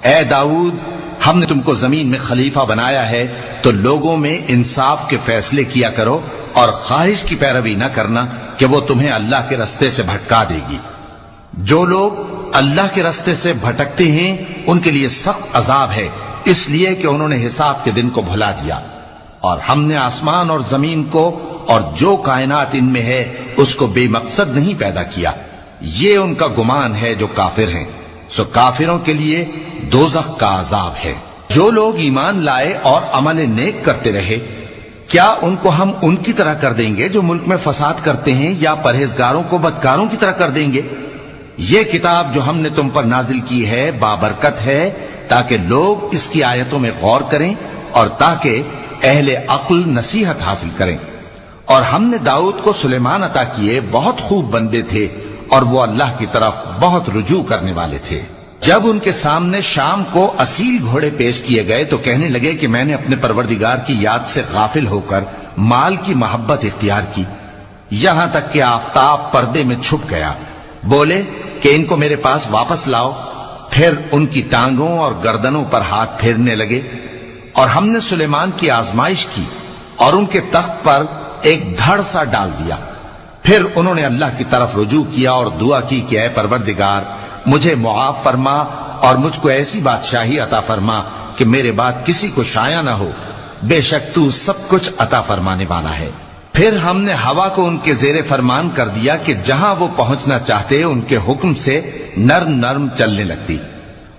اے داؤد، ہم نے تم کو زمین میں خلیفہ بنایا ہے تو لوگوں میں انصاف کے فیصلے کیا کرو اور خواہش کی پیروی نہ کرنا کہ وہ تمہیں اللہ کے رستے سے بھٹکا دے گی۔ جو لوگ اللہ کے رستے سے بھٹکتے ہیں ان کے لیے سخت عذاب ہے، اس لیے کہ انہوں نے حساب کے دن کو بھلا دیا۔ اور ہم نے آسمان اور زمین کو اور جو کائنات ان میں ہے اس کو بے مقصد نہیں پیدا کیا۔ یہ ان کا گمان ہے جو کافر ہیں، سو کافروں کے لیے دوزخ کا عذاب ہے۔ جو لوگ ایمان لائے اور عمل نیک کرتے رہے، کیا ان کو ہم ان کی طرح کر دیں گے جو ملک میں فساد کرتے ہیں، یا پرہیزگاروں کو بدکاروں کی طرح کر دیں گے؟ یہ کتاب جو ہم نے تم پر نازل کی ہے بابرکت ہے، تاکہ لوگ اس کی آیتوں میں غور کریں اور تاکہ اہل عقل نصیحت حاصل کریں۔ اور ہم نے داؤد کو سلیمان عطا کیے، بہت خوب بندے تھے اور وہ اللہ کی طرف بہت رجوع کرنے والے تھے۔ جب ان کے سامنے شام کو اصیل گھوڑے پیش کیے گئے تو کہنے لگے کہ میں نے اپنے پروردگار کی یاد سے غافل ہو کر مال کی محبت اختیار کی، یہاں تک کہ آفتاب پردے میں چھپ گیا۔ بولے کہ ان کو میرے پاس واپس لاؤ۔ پھر ان کی ٹانگوں اور گردنوں پر ہاتھ پھیرنے لگے۔ اور ہم نے سلیمان کی آزمائش کی اور ان کے تخت پر ایک دھڑ سا ڈال دیا۔ پھر انہوں نے اللہ کی طرف رجوع کیا اور دعا کی کہ اے پروردگار، مجھے معاف فرما اور مجھ کو ایسی بادشاہی عطا فرما کہ میرے بعد کسی کو شایع نہ ہو، بے شک تو سب کچھ عطا فرمانے والا ہے۔ پھر ہم نے ہوا کو ان کے زیر فرمان کر دیا کہ جہاں وہ پہنچنا چاہتے ان کے حکم سے نرم نرم چلنے لگتی،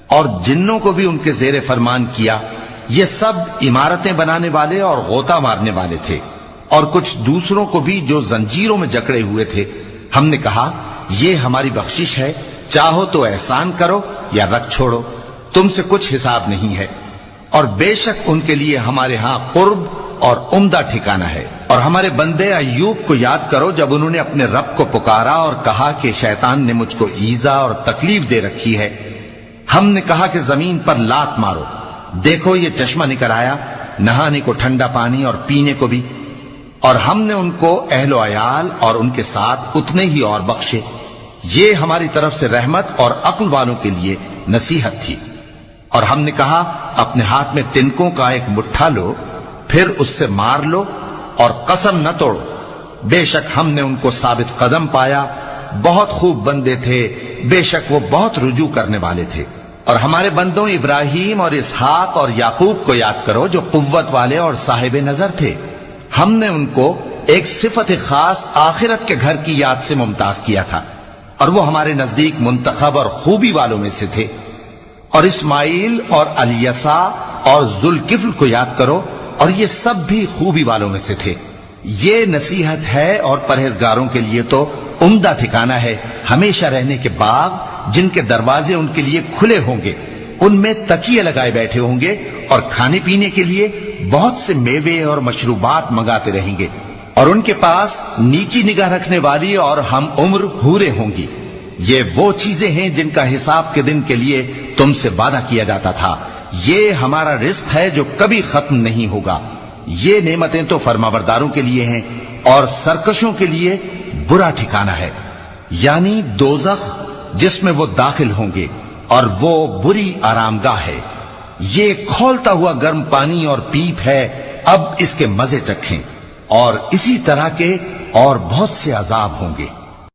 اور جنوں کو بھی ان کے زیر فرمان کیا۔ یہ سب عمارتیں بنانے والے اور غوطہ مارنے والے تھے، اور کچھ دوسروں کو بھی جو زنجیروں میں جکڑے ہوئے تھے۔ ہم نے کہا یہ ہماری بخشش ہے، چاہو تو احسان کرو یا رکھ چھوڑو، تم سے کچھ حساب نہیں ہے۔ اور بے شک ان کے لیے ہمارے ہاں قرب اور عمدہ ٹھکانہ ہے۔ اور ہمارے بندے ایوب کو یاد کرو جب انہوں نے اپنے رب کو پکارا اور کہا کہ شیطان نے مجھ کو ایذا اور تکلیف دے رکھی ہے۔ ہم نے کہا کہ زمین پر لات مارو، دیکھو یہ چشمہ نکل آیا، نہانے کو ٹھنڈا پانی اور پینے کو بھی۔ اور ہم نے ان کو اہل و عیال اور ان کے ساتھ اتنے ہی اور بخشے۔ یہ ہماری طرف سے رحمت اور عقل والوں کے لیے نصیحت تھی۔ اور ہم نے کہا اپنے ہاتھ میں تنکوں کا ایک مٹھا لو، پھر اس سے مار لو اور قسم نہ توڑو، بے شک ہم نے ان کو ثابت قدم پایا، بہت خوب بندے تھے، بے شک وہ بہت رجوع کرنے والے تھے۔ اور ہمارے بندوں ابراہیم اور اسحاق اور یعقوب کو یاد کرو جو قوت والے اور صاحب نظر تھے۔ ہم نے ان کو ایک صفت خاص آخرت کے گھر کی یاد سے ممتاز کیا تھا، اور وہ ہمارے نزدیک منتخب اور خوبی والوں میں سے تھے۔ اور اسماعیل اور الیسع اور ذوالکفل کو یاد کرو، اور یہ سب بھی خوبی والوں میں سے تھے۔ یہ نصیحت ہے اور پرہیزگاروں کے لیے تو عمدہ ٹھکانہ ہے، ہمیشہ رہنے کے باغ جن کے دروازے ان کے لیے کھلے ہوں گے، ان میں تکیے لگائے بیٹھے ہوں گے، اور کھانے پینے کے لیے بہت سے میوے اور مشروبات منگاتے رہیں گے، اور ان کے پاس نیچی نگاہ رکھنے والی اور ہم عمر حوریں ہوں گی۔ یہ وہ چیزیں ہیں جن کا حساب کے دن کے لیے تم سے وعدہ کیا جاتا تھا، یہ ہمارا رزق ہے جو کبھی ختم نہیں ہوگا۔ یہ نعمتیں تو فرمانبرداروں کے لیے ہیں، اور سرکشوں کے لیے برا ٹھکانہ ہے، یعنی دوزخ جس میں وہ داخل ہوں گے، اور وہ بری آرامگاہ ہے۔ یہ کھولتا ہوا گرم پانی اور پیپ ہے، اب اس کے مزے چکھیں، اور اسی طرح کے اور بہت سے عذاب ہوں گے۔